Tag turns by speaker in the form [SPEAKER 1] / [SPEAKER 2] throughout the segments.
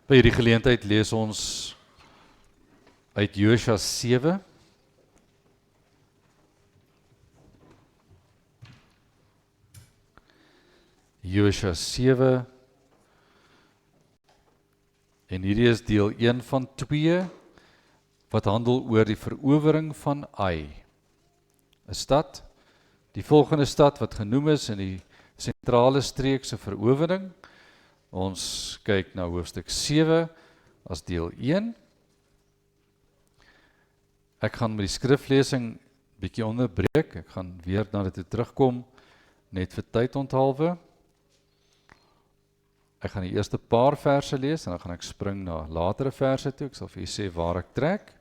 [SPEAKER 1] By hierdie geleentheid lees ons uit Josua 7. Josua 7. En hierdie is deel 1 van 2, wat handel oor die verowering van Ai. 'n stad, die volgende stad wat genoem is in die sentrale streekse verowering. Ons kyk na hoofstuk 7 as deel 1. Ek gaan met die skriflesing bietjie onderbreek. Ek gaan weer na dit toe terugkom, net vir tyd onthalwe. Ek gaan die eerste paar verse lees en dan gaan ek spring na latere verse toe. Ek sal vir julle sê waar ek trek.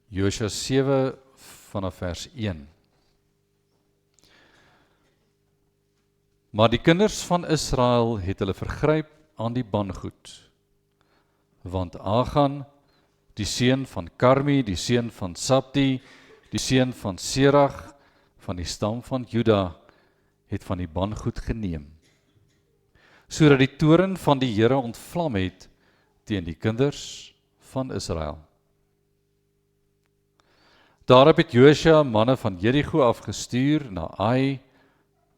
[SPEAKER 1] Josua 7 vanaf vers 1. Maar die kinders van Israel het hulle vergryp aan die bangoed, want Achan, die seun van Karmi, die seun van Sabdi, die seun van Serach, van die stam van Juda, het van die bangoed geneem, sodat die toorn van die Here ontvlam het teen die kinders van Israel. Daarop het Josua manne van Jerigo afgestuur na Ai,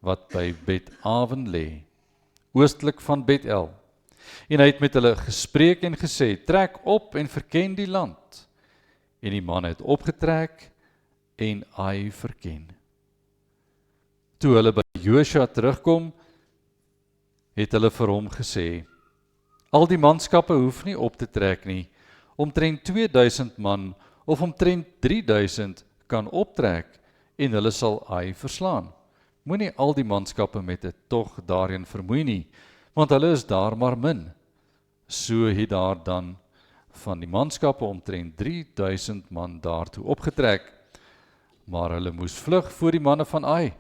[SPEAKER 1] wat by Bet-Aven lê, oostlik van Bet-El. En hy het met hulle gespreek en gesê, trek op en verken die land. En die manne het opgetrek en Ai verken. Toe hulle by Josua terugkom, het hulle vir hom gesê, al die manskappe hoef nie op te trek nie, omtrent 2000 man of omtrent 3000 kan optrek en hulle sal Ai verslaan. Moenie al die manskappe met 'n tog daarheen vermoei nie, want hulle is daar maar min. So het daar dan van die manskappe omtrent 3000 man daartoe opgetrek, maar hulle moes vlug voor die manne van Ai.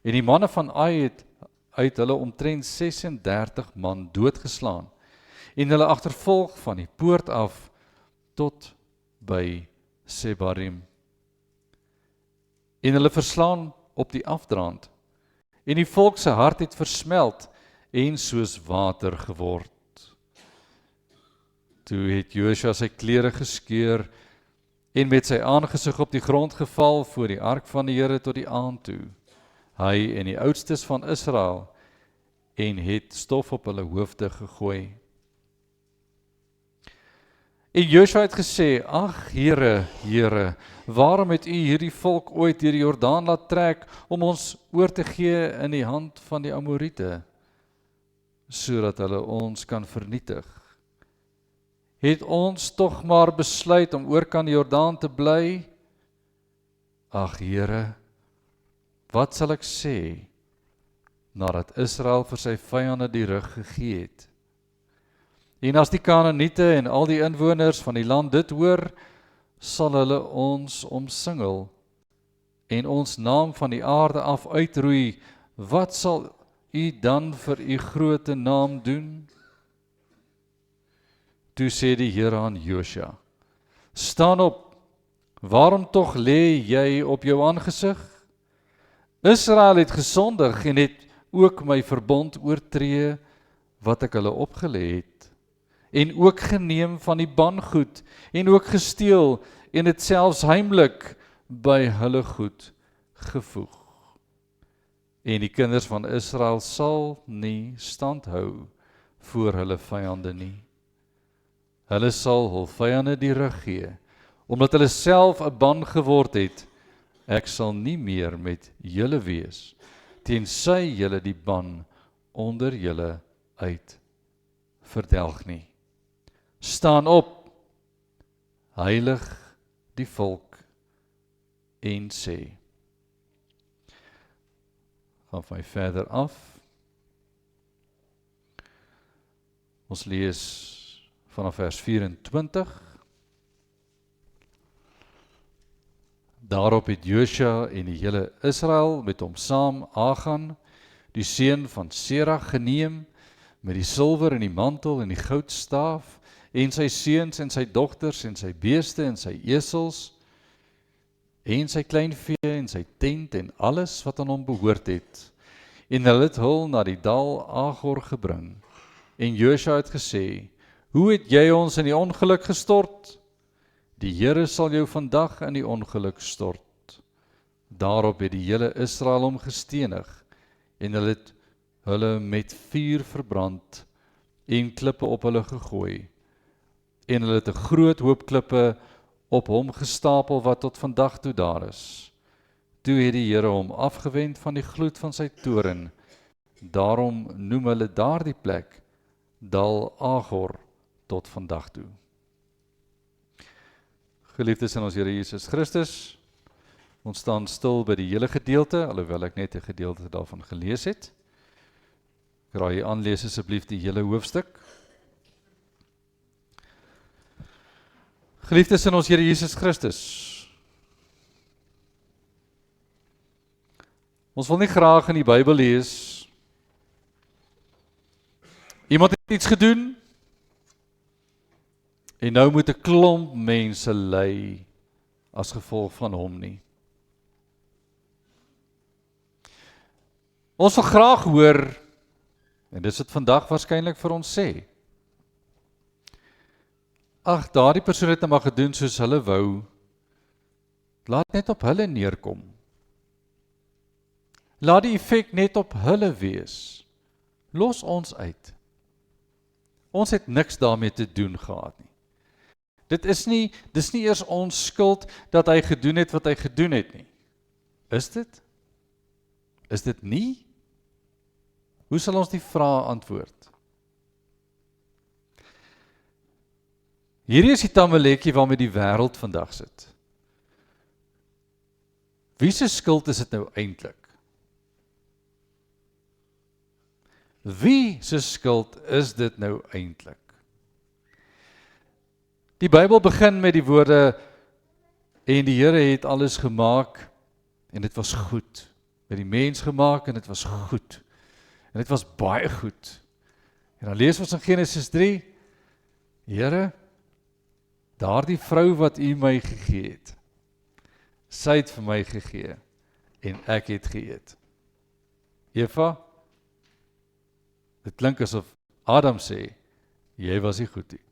[SPEAKER 1] En die manne van Ai het uit hulle omtrent 36 man doodgeslaan, en hulle agtervolg van die poort af tot by Sebarim. En hulle verslaan op die afdraand, en die volk se hart het versmelt en soos water geword. Toe het Josua sy klere geskeur en met sy aangesig op die grond geval voor die ark van die Here tot die aand toe, hy en die oudstes van Israel, en het stof op hulle hoofde gegooi. En Josua het gesê, ag Here, Here, waarom het u hierdie volk ooit deur die Jordaan laat trek om ons oor te gee in die hand van die Amoriete, sodat hulle ons kan vernietig? Het ons tog maar besluit om oorkant die Jordaan te bly? Ag Here, wat sal ek sê nadat Israel vir sy vyande die rug gegee het? En as die Kanaaniete en al die inwoners van die land dit hoor, sal hulle ons omsingel en ons naam van die aarde af uitroei. Wat sal u dan vir u groote naam doen? Toe sê die Here aan Josua, staan op, waarom tog lê jy op jou aangesig? Israel het gesondig en het ook my verbond oortree wat ek hulle opgelê het, en ook geneem van die bangoed, en ook gesteel, en het selfs heimlik by hulle goed gevoeg. En die kinders van Israel sal nie stand hou voor hulle vyande nie. Hulle sal hul vyande die rug gee, omdat hulle self 'n ban geword het. Ek sal nie meer met julle wees, tensy julle die ban onder julle uit verdelg nie. Staan op, heilig die volk en sê. Gaan van verder af. Ons lees vanaf vers 24. Daarop het Josua en die hele Israel met hom saam Achan, die seun van Serach, geneem, met die silwer en die mantel en die goudstaaf, en sy seuns en sy dogters en sy beeste en sy esels, en sy kleinvee en sy tent en alles wat aan hom behoort het, en hulle het hul na die dal Agor gebring. En Josua het gesê, hoe het jy ons in die ongeluk gestort? Die Here sal jou vandag in die ongeluk stort. Daarop het die hele Israel hom gestenig, en hulle het hulle met vuur verbrand, en klippe op hulle gegooi. En hulle het 'n groot hoop klippe op hom gestapel, wat tot vandag toe daar is. Toe het die Here hom afgewend van die gloed van sy toorn. Daarom noem hulle daardie plek Dal Agor tot vandag toe. Geliefdes in ons Here Jesus Christus, ons staan stil by die hele gedeelte, alhoewel ek net 'n gedeelte daarvan gelees het. Ek raai jy aanlees asseblief die hele hoofstuk. Geliefdes in ons Here Jesus Christus, ons wil nie graag in die Bybel lees, iemand het iets gedoen, en nou moet 'n klomp mense ly as gevolg van hom nie. Ons wil graag hoor, en dis wat vandag waarskynlik vir ons sê, ag, daardie persoon het nou maar gedoen soos hulle wou, laat net op hulle neerkom. Laat die effek net op hulle wees. Los ons uit. Ons het niks daarmee te doen gehad nie. Dis nie eers ons skuld dat hy gedoen het wat hy gedoen het nie. Is dit? Is dit nie? Hoe sal ons die vraag antwoord? Hierdie is die tamaletjie waarmee die wêreld vandag sit. Wie se skuld is dit nou eintlik? Wie se skuld is dit nou eintlik? Die Bybel begin met die woorde, en die Here het alles gemaak, en dit was goed. Het die mens gemaak, en dit was goed. En dit was baie goed. En dan lees ons in Genesis 3, Here, daardie vrou wat u my gegee het, sy het vir my gegee, en ek het geëet. Eva, dit klink asof Adam sê, jy was nie goed nie.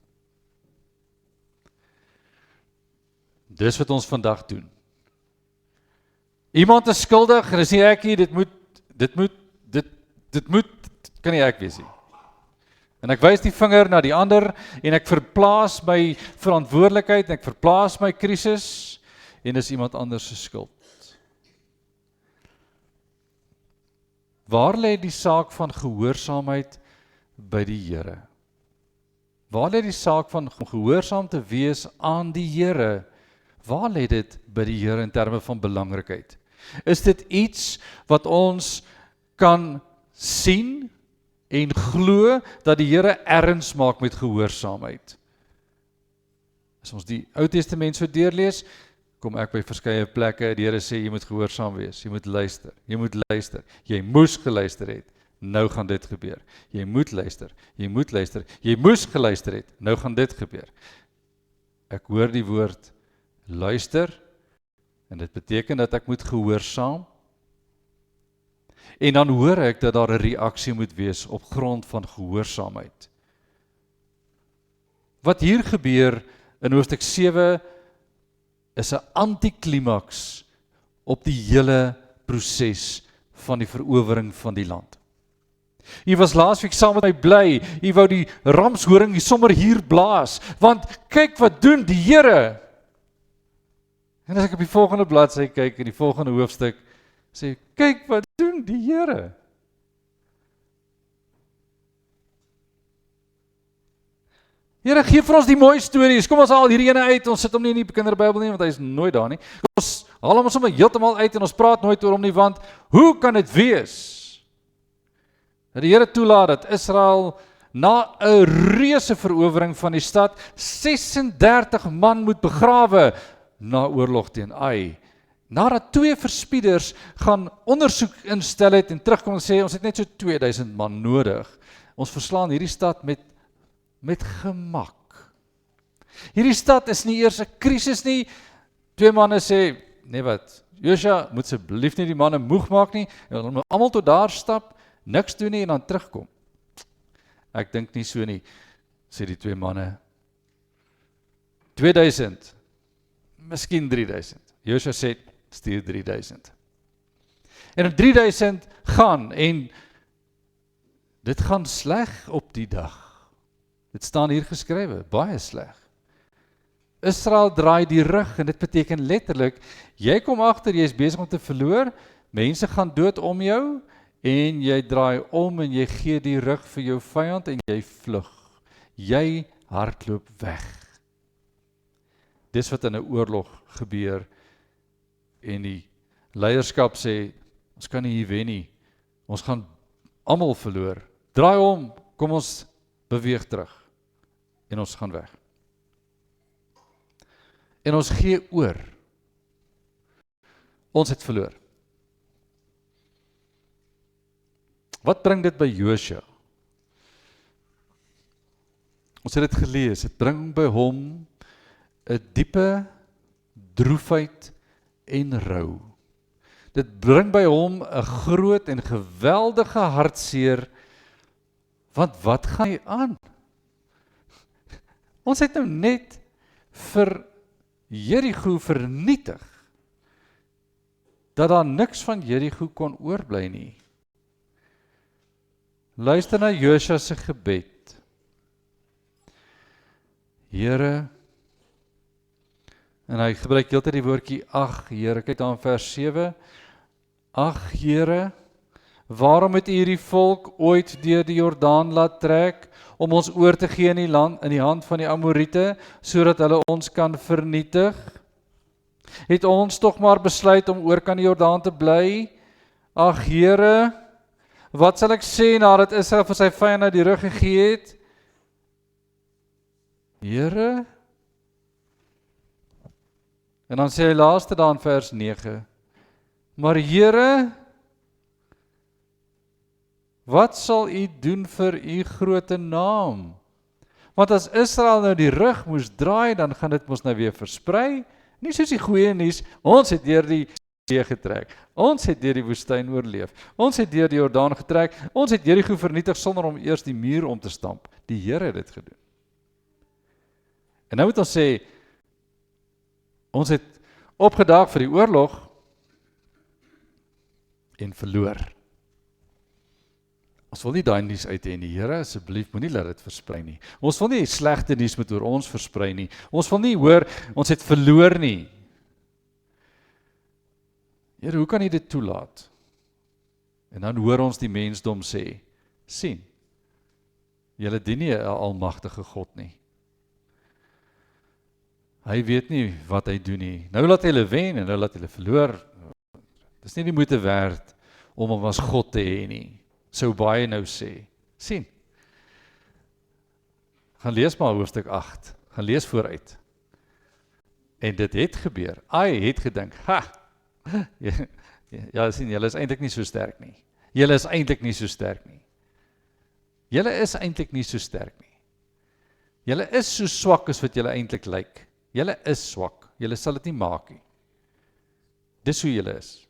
[SPEAKER 1] Dis wat ons vandag doen. Iemand is skuldig, en dis nie ek nie, dit kan nie ek wees nie. En ek wys die vinger na die ander, en ek verplaas my verantwoordelikheid, en ek verplaas my krisis, en dis iemand anders se skuld. Waar lê die saak van gehoorsaamheid by die Here? Waar lê die saak van gehoorsaam te wees aan die Here? Waar lê dit by die Here in terme van belangrikheid? Is dit iets wat ons kan sien en glo dat die Here erns maak met gehoorsaamheid? As ons die Ou Testament so deurlees, kom ek by verskeie plekke, die Here sê, jy moet gehoorsaam wees, jy moet luister, jy moes geluister het, nou gaan dit gebeur. Jy moet luister, jy moes geluister het, nou gaan dit gebeur. Ek hoor die woord luister, en dit beteken dat ek moet gehoorsaam, en dan hoor ek dat daar 'n reaksie moet wees op grond van gehoorsaamheid. Wat hier gebeur in hoofstuk 7 is 'n antiklimaks op die hele proses van die verowering van die land. U was laasweek saam met my bly, u wou die ramshoring sommer hier blaas, want kyk wat doen die Here. En as ek op die volgende bladsy kyk, in die volgende hoofstuk, sê, kyk wat doen die Here. Here, gee vir ons die mooi stories, kom ons haal hierdie ene uit, ons sit hom nie in die kinderbybel nie, want hy is nooit daar nie. Ons haal hom sommer heeltemal uit, en ons praat nooit oor hom nie, want hoe kan dit wees, dat die Here toelaat, dat Israel, na 'n reuse verowering van die stad, 36 man moet begrawe, na oorlog teen Ai, nadat 2 verspieders gaan ondersoek instel het, en terugkom en sê, ons het net so 2000 man nodig, ons verslaan hierdie stad met gemak. Hierdie stad is nie eers 'n krisis nie. 2 manne sê, nee wat, Josua, moet asseblief nie die manne moeg maak nie, en hulle moet almal tot daar stap, niks doen nie en dan terugkom. Ek dink nie so nie, sê die twee manne. 2000, miskien 3000. Josua sê, stuur 3000. En in 3000 gaan, en dit gaan sleg op die dag. Dit staan hier geskrywe, baie sleg. Israel draai die rug, en dit beteken letterlik, jy kom agter, jy is besig om te verloor, mense gaan dood om jou, en jy draai om en jy gee die rug vir jou vyand en jy vlug. Jy hardloop weg. Dis wat in 'n oorlog gebeur, en die leierskap sê, ons kan nie hier wen nie, ons gaan almal verloor. Draai om, kom ons beweeg terug, en ons gaan weg. En ons gee oor. Ons het verloor. Wat bring dit by Josua? Ons het dit gelees, dit bring by hom 'n diepe droefheid en rou. Dit bring by hom 'n groot en geweldige hartseer, want wat gaan hy aan? Ons het nou net vir Jerigo vernietig, dat daar niks van Jerigo kon oorbly nie. Luister na Josua se gebed. Here, en hy gebruik heeltyd die woordjie, ag Here, kyk daar in vers 7, ag Here, waarom het U hierdie volk ooit deur die Jordaan laat trek, om ons oor te gee in die hand van die Amoriete, sodat hulle ons kan vernietig? Het ons tog maar besluit om oor kan die Jordaan te bly? Ag Here, wat sal ek sê nadat Israel vir sy vyande die rug gegee het? Here, en dan sê hy laaste daar in vers 9, maar Here, wat sal U doen vir U groote naam? Want as Israel nou die rug moes draai, dan gaan dit mos nou weer versprei. Nie soos die goeie nuus, ons het deur die see getrek, ons het deur die woestyn oorleef, ons het deur die Jordaan getrek, ons het Jerigo vernietig sonder om eers die muur om te stamp. Die Here het dit gedoen. En nou moet ons sê, ons het opgedaag vir die oorlog en verloor. Ons wil nie daai nuus uit hê nie, Here, asseblief moenie laat dit versprei nie. Ons wil nie slegte nuus met oor ons versprei nie. Ons wil nie hoor, ons het verloor nie. Here, hoe kan U dit toelaat? En dan hoor ons die mensdom sê, sien, julle dien nie 'n almagtige God nie. Hy weet nie wat hy doen nie. Nou laat hy hulle wen en nou laat hy hulle verloor. Dis nie die moeite werd om hom as God te hê nie. Sou baie nou sê. Sien. Gaan lees maar hoofstuk 8. Gaan lees vooruit. En dit het gebeur. Ai het gedink, ha. Ja, sien, julle is eintlik nie so sterk nie. Julle is eintlik nie so sterk nie. Julle is eintlik nie so sterk nie. Julle is so swak as wat julle eintlik lyk. Julle is swak. Julle sal dit nie maak nie. Dis hoe julle is.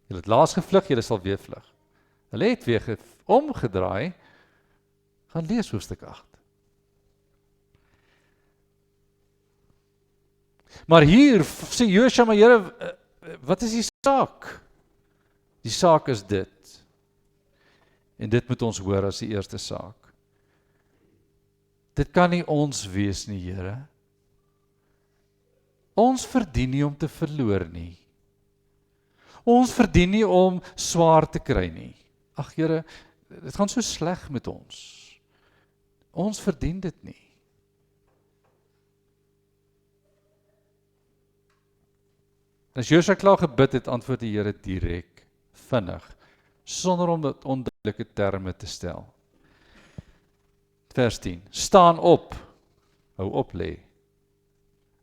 [SPEAKER 1] Julle het laas gevlug, julle sal weer vlug. Hulle het weer omgedraai, gaan lees hoofstuk 8. Maar hier sê Josua, maar Here, wat is die saak? Die saak is dit. En dit moet ons hoor as die eerste saak. Dit kan nie ons wees nie, Here. Ons verdien nie om te verloor nie. Ons verdien nie om swaar te kry nie. Ag Here, dit gaan so sleg met ons. Ons verdien dit nie. As Josua klaar gebid het, antwoord die Here direk, vinnig, sonder om dit onduidelike terme te stel. Vers 10, staan op, hou op lê,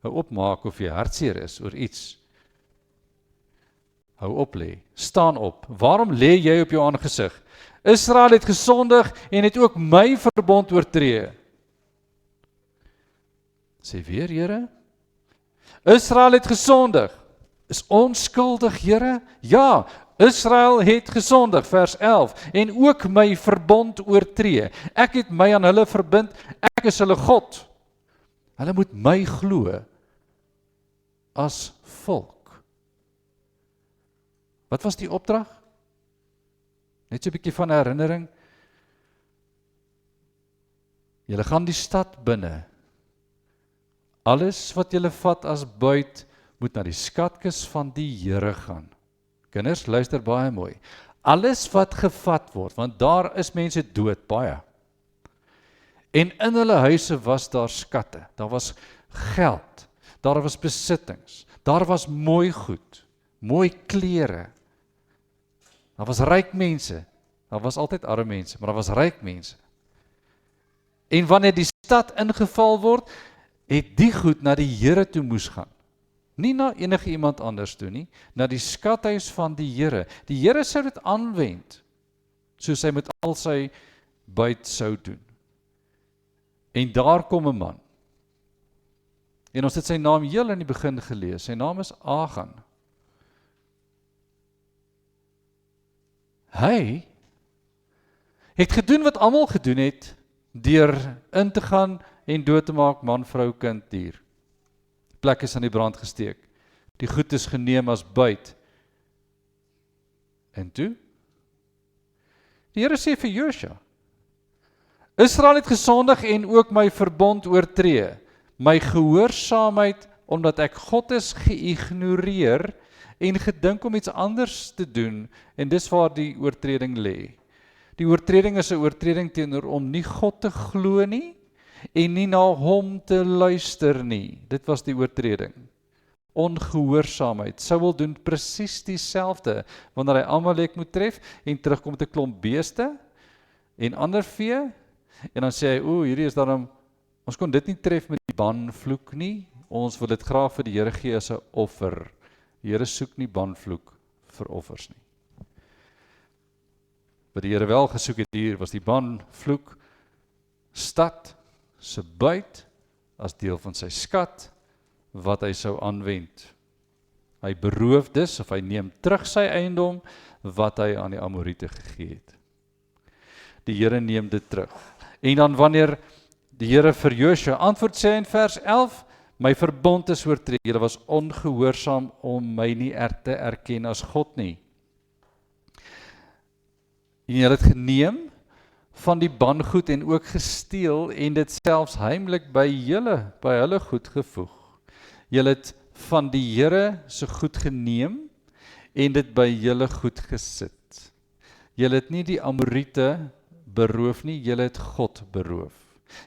[SPEAKER 1] hou op maak of jy hartseer is oor iets. Hou op lê, staan op, waarom lê jy op jou aangesig? Israel het gesondig en het ook my verbond oortree. Sê weer, Here, Israel het gesondig, is ons skuldig, Here? Ja, Israel het gesondig, vers 11, en ook my verbond oortree. Ek het my aan hulle verbind, ek is hulle God. Hulle moet my glo as volk. Wat was die opdrag? Net so 'n bietjie van herinnering. Julle gaan die stad binne. Alles wat julle vat as buit, moet na die skatkis van die Here gaan. Kinders, luister baie mooi. Alles wat gevat word, want daar is mense dood, baie. En in hulle huise was daar skatte, daar was geld, daar was besittings, daar was mooi goed, mooi klere. Daar was ryk mense, daar was altyd arme mense, maar daar was ryk mense. En wanneer die stad ingeval word, het die goed na die Here toe moes gaan. Nie na enige iemand anders toe nie, na die skathuis van die Here. Die Here sou dit aanwend, soos hy met al sy buit sou doen. En daar kom 'n man. En ons het sy naam heel in die begin gelees. Sy naam is Agan. Hy het gedoen wat almal gedoen het, deur in te gaan en dood te maak, man, vrou, kind, dier. Plek is aan die brand gesteek. Die goed is geneem as buit. En toe? Die Here sê vir Josua, Israel het gesondig en ook my verbond oortree. My gehoorsaamheid, omdat ek God is, geïgnoreer en gedink om iets anders te doen, en dis waar die oortreding lê. Die oortreding is 'n oortreding teenoor om nie God te glo nie, en nie na hom te luister nie. Dit was die oortreding. Ongehoorsaamheid. Saul doen presies dieselfde, wanneer hy Amalek moet tref, en terugkom met 'n klomp beeste, en ander vee, en dan sê hy, hierdie is daarom, ons kon dit nie tref met die banvloek nie, ons wil dit graag vir die Here gee as 'n offer. Die Here soek nie banvloek vir offers nie. Wat die Here wel gesoek het hier, was die banvloek, stad, se buit, as deel van sy skat, wat hy sou aanwend. Hy beroof dus, of hy neem terug sy eiendom, wat hy aan die Amoriete gegee het. Die Here neem dit terug. En dan wanneer die Here vir Josua antwoord sê in vers 11, my verbond is oortree, julle was ongehoorsaam om my nie te erken as God nie. En julle het geneem van die bangoed en ook gesteel en dit selfs heimlik by hulle goed gevoeg. Julle het van die Here se goed geneem en dit by julle goed gesit. Julle het nie die Amoriete beroof nie, julle het God beroof.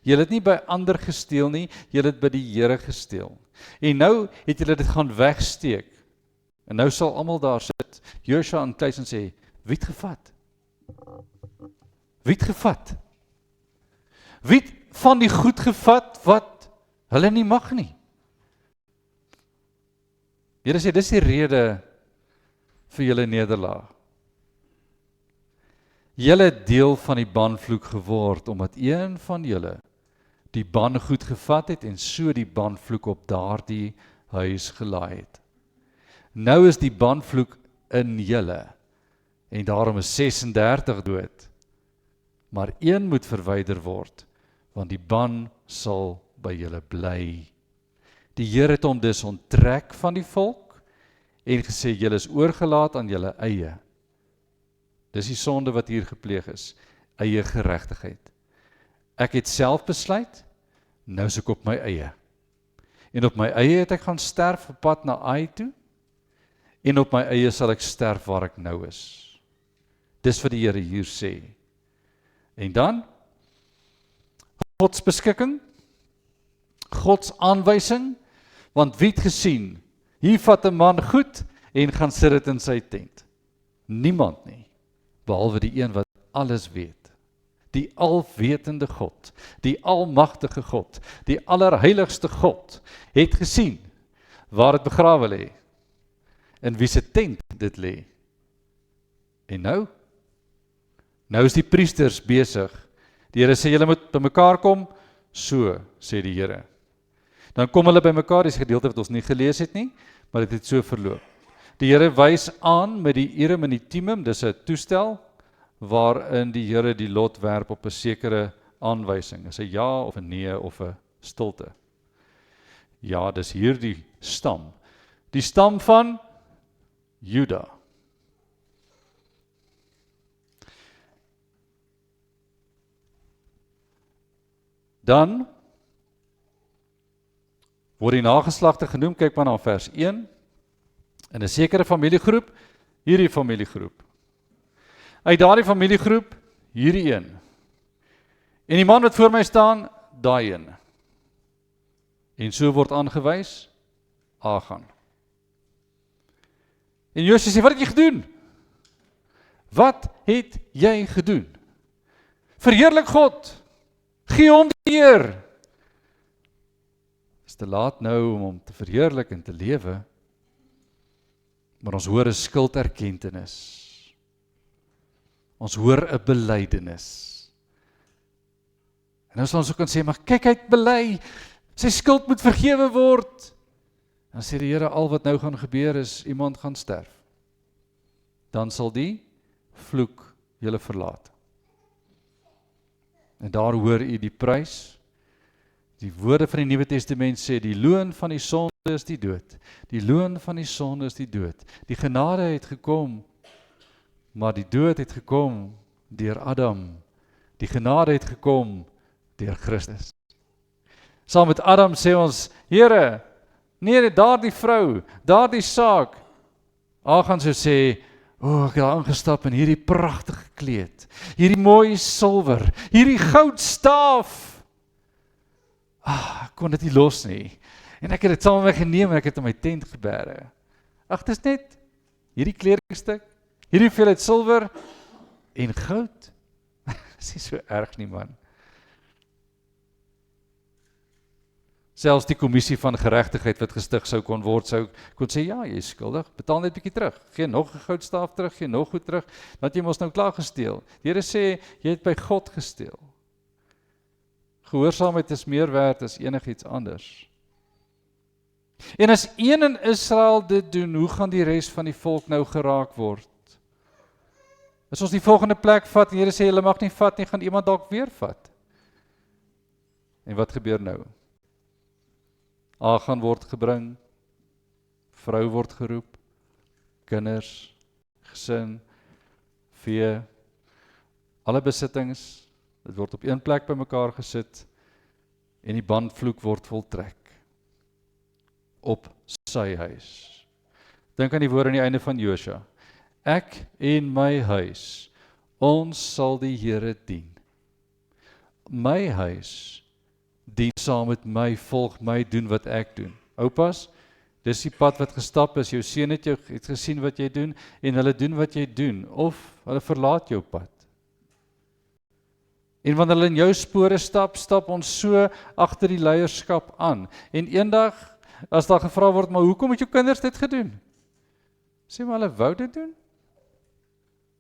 [SPEAKER 1] Julle het nie by ander gesteel nie, julle het by die Here gesteel. En nou het julle dit gaan wegsteek. En nou sal almal daar sit, Josua en Kluis en sê, wie het gevat? Wie het gevat? Wie het van die goed gevat wat hulle nie mag nie? Here sê, dis die rede vir julle nederlaag. Julle het deel van die banvloek geword, omdat een van julle die bangoed gevat het en so die banvloek op daardie huis gelaai het. Nou is die banvloek in julle, en daarom is 36 dood. Maar een moet verwyder word, want die ban sal by julle bly. Die Here het hom dus onttrek van die volk, en gesê, julle is oorgelaat aan julle eie. Dis die sonde wat hier gepleeg is, eie geregtigheid. Ek het self besluit, nou is ek op my eie. En op my eie het ek gaan sterf op pad na Ai toe, en op my eie sal ek sterf waar ek nou is. Dis wat die Here hier sê. En dan, Gods beskikking, Gods aanwysing, want wie het gesien, hier vat 'n man goed, en gaan sit dit in sy tent. Niemand nie, behalwe die een wat alles weet. Die alwetende God, die almagtige God, die allerheiligste God, het gesien, waar het begrawe lê, in wie se tent dit lê. En nou is die priesters besig. Die Here sê, julle moet by mekaar kom, so, sê die Here. Dan kom hulle by mekaar, dis gedeelte wat ons nie gelees het nie, maar dit het so verloop. Die Here wys aan met die Urim en die Thummim, dis 'n toestel waarin die Here die lot werp op 'n sekere aanwysing. Is 'n ja of 'n nee of 'n stilte. Ja, dis hierdie stam. Die stam van Juda. Dan word die nageslagte genoem, kyk maar na vers 1, in 'n sekere familiegroep, hierdie familiegroep. Uit daardie familiegroep, hierdie een. En die man wat voor my staan, daai een. En so word aangewys, Achan. En Josua sê, wat het jy gedoen? Wat het jy gedoen? Verheerlik God, gee hom die eer. Is te laat nou om hom te verheerlik en te lewe, maar ons hoor 'n skulderkentenis. Ons hoor 'n belydenis. En nou sal ons ook kan sê, maar kyk, hy het bely, sy skuld moet vergewe word. Dan sê die Here, al wat nou gaan gebeur is, iemand gaan sterf. Dan sal die vloek julle verlaat. En daar hoor u die prys. Die woorde van die Nuwe Testament sê, die loon van die sonde is die dood. Die loon van die sonde is die dood. Die genade het gekom, maar die dood het gekom deur Adam. Die genade het gekom deur Christus. Saam met Adam sê ons, Here, nee, daardie vrou, daardie saak. Achan sou sê, ek het daar ingestap in hierdie pragtige kleed, hierdie mooi silwer, hierdie goudstaaf. Ek kon dit nie los nie. En ek het dit saam met my geneem en ek het in my tent gebere. Ag, dis net hierdie kleredstuk, hierdie hoeveelheid silwer en goud. Dis nie so erg nie, man. Selfs die kommissie van geregtigheid wat gestig sou kon word, sou kon sê, ja, jy is skuldig, betaal net 'n bietjie terug, gee nog 'n goudstaaf terug, gee nog goed terug, want jy mos nou klaar gesteel. Die Here sê, jy het by God gesteel. Gehoorsaamheid is meer werd as enigiets anders. En as een in Israel dit doen, hoe gaan die res van die volk nou geraak word? As ons die volgende plek vat, en die Here sê, julle mag nie vat nie, gaan iemand dalk weer vat. En wat gebeur nou? Achan word gebring, vrou word geroep, kinders, gesin, vee, alle besittings, dit word op een plek bymekaar gesit, en die bandvloek word voltrek, op sy huis. Dink aan die woorde aan die einde van Josua, ek en my huis, ons sal die Here dien. My huis, dien saam met my, volg my, doen wat ek doen. Oupas, dis die pad wat gestap is, jou seun het gesien wat jy doen, en hulle doen wat jy doen, of hulle verlaat jou pad. En wanneer hulle in jou spore stap, stap ons so agter die leierskap aan. En eendag, as daar gevra word, maar hoekom het jou kinders dit gedoen? Sê maar, hulle wou dit doen.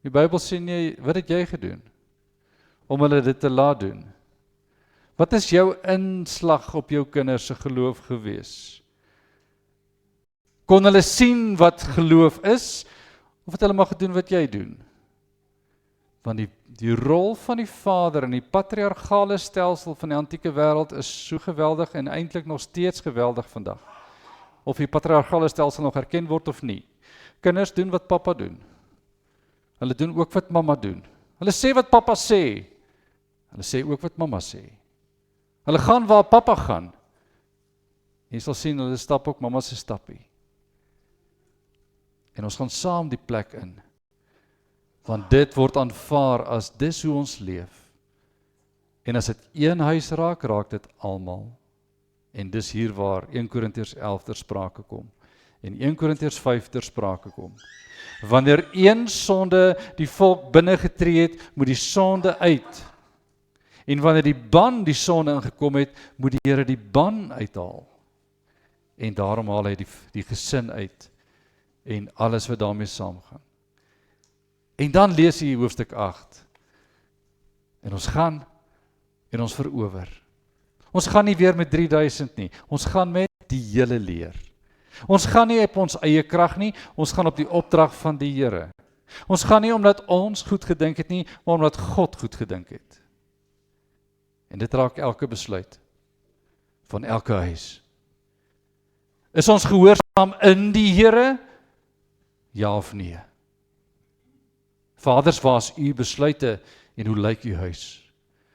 [SPEAKER 1] Die Bybel sê nie, wat het jy gedoen? Om hulle dit te laat doen. Wat is jou inslag op jou kinders se geloof gewees? Kon hulle sien wat geloof is, of het hulle maar gedoen wat jy doen? Want die rol van die vader in die patriargale stelsel van die antieke wêreld is so geweldig en eintlik nog steeds geweldig vandag. Of die patriargale stelsel nog erken word of nie. Kinders doen wat pappa doen. Hulle doen ook wat mamma doen. Hulle sê wat pappa sê. Hulle sê ook wat mamma sê. Hulle gaan waar pappa gaan. Jy sal sien, hulle stap ook mamma se stappie. En ons gaan saam die plek in. Want dit word aanvaar as dis hoe ons leef. En as dit een huis raak, raak dit almal. En dis hier waar 1 Korintiërs 11 ter sprake kom. En 1 Korintiërs 5 ter sprake kom. Wanneer een sonde die volk binne getree het, moet die sonde uit. En wanneer die ban die sonde ingekom het, moet die Here die ban uithaal. En daarom haal hy die gesin uit. En alles wat daarmee saamgaan. En dan lees hy hoofstuk 8. En ons gaan en ons verower. Ons gaan nie weer met 3000 nie. Ons gaan met die hele leer. Ons gaan nie op ons eie krag nie, ons gaan op die opdrag van die Here. Ons gaan nie omdat ons goed gedink het nie, maar omdat God goed gedink het. En dit raak elke besluit van elke huis. Is ons gehoorsaam in die Here? Ja of nee? Vaders, waar is u besluite en hoe lyk u huis?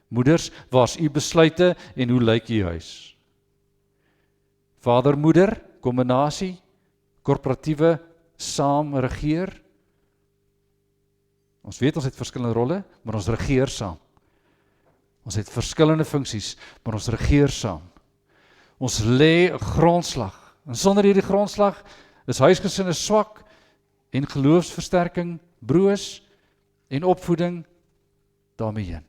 [SPEAKER 1] Moeders, waar is u besluite en hoe lyk u huis? Vader, moeder, kombinasie, korporatiewe, saam regeer. Ons weet ons het verskillende rolle, maar ons regeer saam. Ons het verskillende funksies, maar ons regeer saam. Ons lê 'n grondslag. En sonder hierdie grondslag is huisgesinne swak en geloofsversterking broos en opvoeding daarmee heen.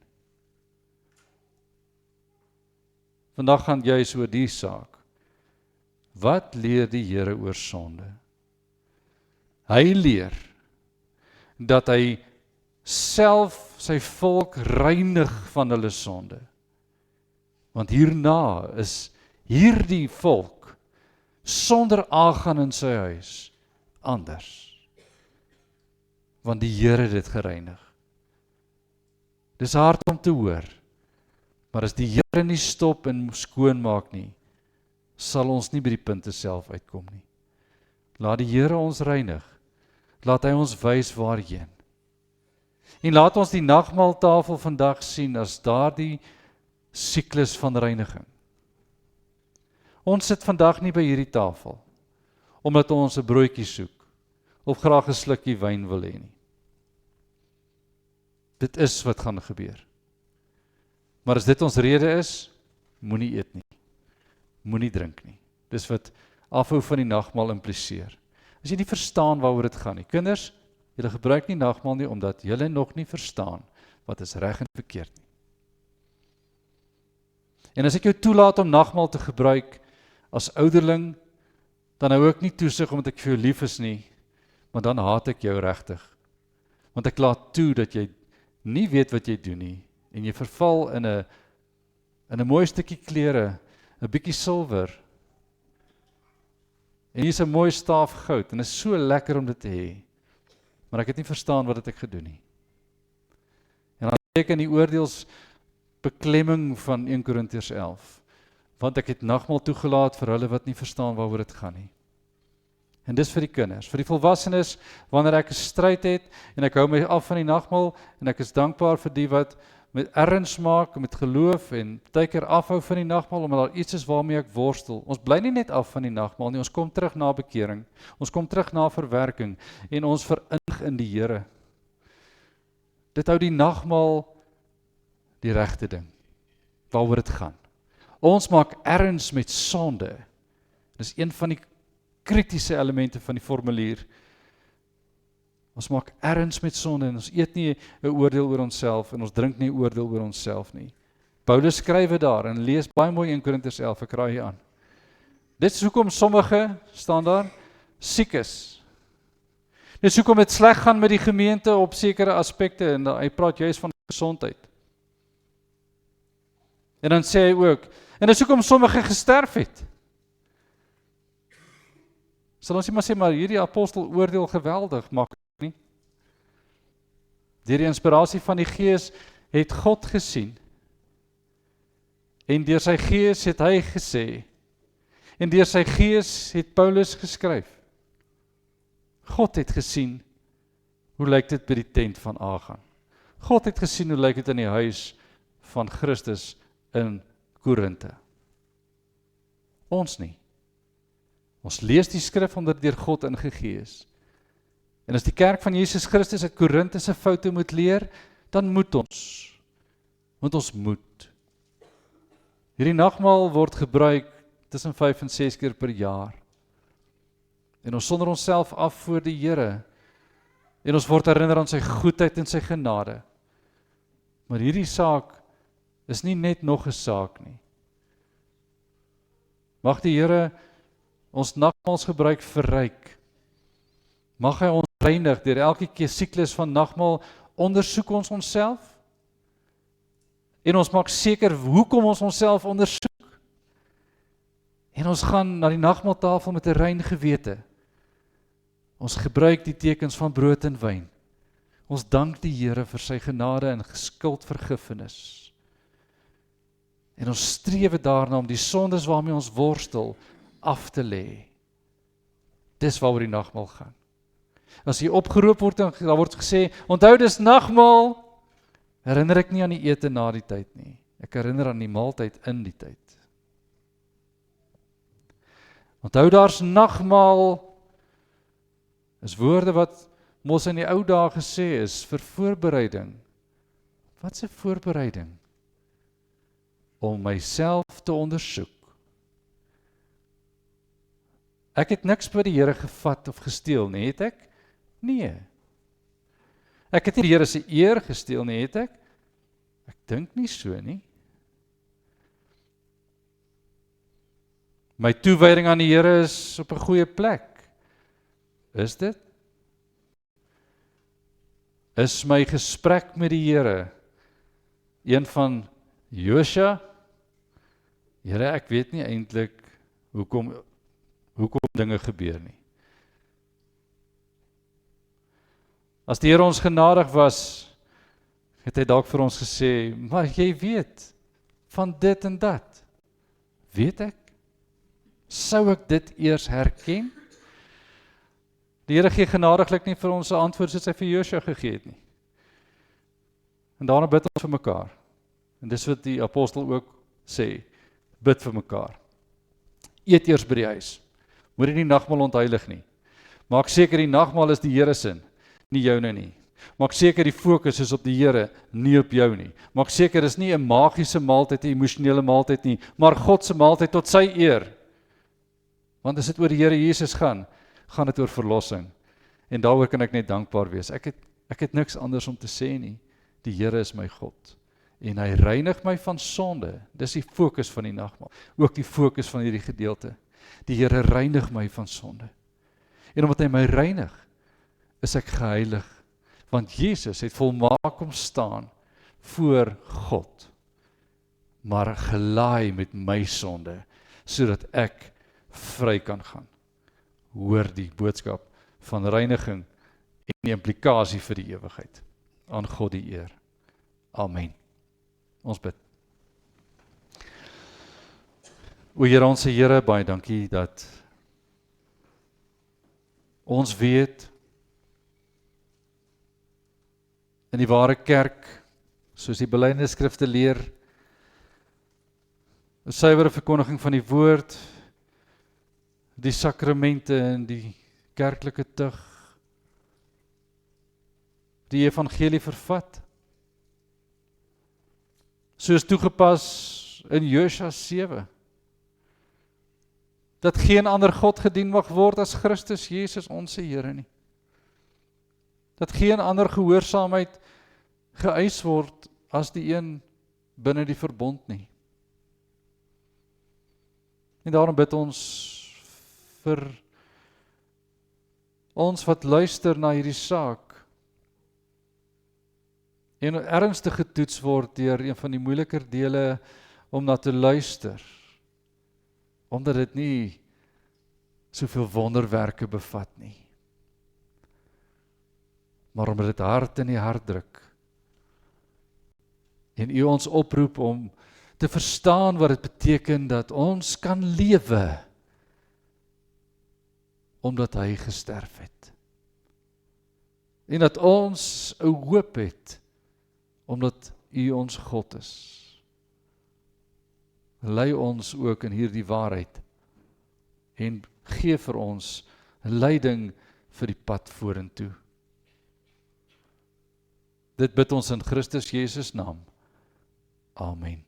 [SPEAKER 1] Vandag gaan jy so oor die saak. Wat leer die Here oor sonde? Hy leer dat hy self sy volk reinig van hulle sonde. Want hierna is hierdie volk sonder Agan in sy huis anders. Want die Here het dit gereinig. Dis hard om te hoor, maar as die Here nie stop en skoon maak nie, sal ons nie by die punte self uitkom nie. Laat die Here ons reinig, laat hy ons wys waarheen. En laat ons die nagmaaltafel vandag sien as daardie siklus van reiniging. Ons sit vandag nie by hierdie tafel, omdat ons 'n broodjie soek, of graag 'n slukkie wyn wil hê nie. Dit is wat gaan gebeur. Maar as dit ons rede is, moenie eet nie, moenie drink nie. Dis wat afhou van die nagmaal impliseer. As jy nie verstaan waaroor dit gaan nie, kinders, julle gebruik nie nagmaal nie, omdat julle nog nie verstaan wat is reg en verkeerd nie. En as ek jou toelaat om nagmaal te gebruik as ouderling, dan hou ek nie toesig omdat ek vir jou lief is nie, maar dan haat ek jou regtig. Want ek laat toe dat jy nie weet wat jy doen nie, en jy verval in 'n mooi stukkie klere, 'n bietjie silwer, en hier is 'n mooi staaf goud, en dit is so lekker om dit te hê, maar ek het nie verstaan wat het ek gedoen nie. En dan sê ek in die oordeelsbeklemming van 1 Korintiërs 11, want ek het nagmaal toegelaat vir hulle wat nie verstaan waaroor dit gaan nie. En dis vir die kinders, vir die volwassenes, wanneer ek 'n stryd het, en ek hou my af van die nagmaal, en ek is dankbaar vir die wat met erns maak, met geloof, en baie keer afhou van die nagmaal, omdat daar iets is waarmee ek worstel. Ons bly nie net af van die nagmaal nie, ons kom terug na bekering, ons kom terug na verwerking, en ons verinnig in die Here. Dit hou die nagmaal die regte ding, waaroor dit gaan. Ons maak erns met sonde. Dis een van die kritiese elemente van die formulier. Ons maak erns met sonde en ons eet nie 'n oordeel oor onsself en ons drink nie 'n oordeel oor onsself nie. Paulus skryf dit daar en lees baie mooi 1 Korintiërs 11, ek raai hier aan. Dit is hoekom sommige, staan daar, siek is. Dit is hoekom dit sleg gaan met die gemeente op sekere aspekte en hy praat juist van gesondheid. En dan sê hy ook, en dit is hoekom sommige gesterf het. Sal ons nie maar sê, maar hierdie apostel oordeel geweldig, maak nie. Deur die inspirasie van die Gees het God gesien. En deur sy Gees het hy gesê. En deur sy Gees het Paulus geskryf. God het gesien, hoe lyk dit by die tent van Agan? God het gesien, hoe lyk dit in die huis van Christus in Korinthe? Ons nie. Ons lees die skrif omdat deur God ingegee is. En as die kerk van Jesus Christus uit Korinthe se foute moet leer, dan moet ons. Want ons moet. Hierdie nagmaal word gebruik tussen 5 en 6 keer per jaar. En ons sonder onsself af voor die Here. En ons word herinner aan sy goedheid en sy genade. Maar hierdie saak is nie net nog 'n saak nie. Mag die Here ons nagmaalsgebruik verryk. Mag hy ons reinig deur elke keer siklus van nagmaal, ondersoek ons onsself. En ons maak seker hoekom ons onsself ondersoek. En ons gaan na die nagmaaltafel met 'n rein gewete. Ons gebruik die tekens van brood en wyn. Ons dank die Here vir sy genade en skuldvergifnis. En ons streef daarna om die sondes waarmee ons worstel af te lê. Dis waaroor die nagmaal gaan. As jy opgeroep word en daar word gesê, onthou dis nagmaal, herinner ek nie aan die ete na die tyd nie. Ek herinner aan die maaltyd in die tyd. Onthou daar's nagmaal, is woorde wat mos in die ou dae gesê is vir voorbereiding. Wat 'n voorbereiding? Om myself te ondersoek. Ek het niks by die Here gevat of gesteel nie, het ek? Nee. Ek het nie die Here se eer gesteel nie, het ek? Ek dink nie so nie. My toewyding aan die Here is op 'n goeie plek. Is dit? Is my gesprek met die Here een van Josua? Here, ek weet nie eintlik hoekom dinge gebeur nie. As die Here ons genadig was, het hy dalk vir ons gesê, maar jy weet van dit en dat. Weet ek? Sou ek dit eers herken? Die Here gee genadiglik nie vir ons 'n antwoord soos hy vir Josua gegee het nie. En daarna bid ons vir mekaar. En dis wat die apostel ook sê, bid vir mekaar. Eet eers by die huis. Moet jy nie nagmaal ontheilig nie. Maak seker die nagmaal is die Here se, nie joune nie. Maak seker die fokus is op die Here, nie op jou nie. Maak seker is nie 'n magiese maaltyd, 'n emosionele maaltyd nie, maar God se maaltyd tot sy eer. Want as dit oor die Here Jesus gaan dit oor verlossing. En daaroor kan ek net dankbaar wees. Ek het niks anders om te sê nie. Die Here is my God. En hy reinig my van sonde. Dis die fokus van die nagmaal. Ook die fokus van hierdie gedeelte. Die Here reinig my van sonde. En omdat hy my reinig, is ek geheilig. Want Jesus het volmaak kom staan voor God. Maar gelaai met my sonde, sodat ek vry kan gaan. Hoor die boodskap van reiniging en die implikasie vir die ewigheid. Aan God die eer. Amen. Ons bid. O Here, ons Here, baie dankie dat ons weet in die ware kerk, soos die belydenisskrifte leer, 'n suiwere verkondiging van die woord, die sakramente en die kerklike tug, die evangelie vervat, soos toegepas in Josua 7, dat geen ander God gedien mag word as Christus Jesus ons Here nie, dat geen ander gehoorsaamheid geëis word as die een binne die verbond nie. En daarom bid ons vir ons wat luister na hierdie saak en ernstig getoets word deur een van die moeiliker dele om na te luister, omdat dit nie soveel wonderwerke bevat nie, maar omdat dit hart in die hart druk en U ons oproep om te verstaan wat dit beteken dat ons kan lewe omdat hy gesterf het. En dat ons 'n hoop het omdat U ons God is. Lei ons ook in hierdie waarheid en gee vir ons leiding vir die pad vorentoe. Dit bid ons in Christus Jesus naam. Amen.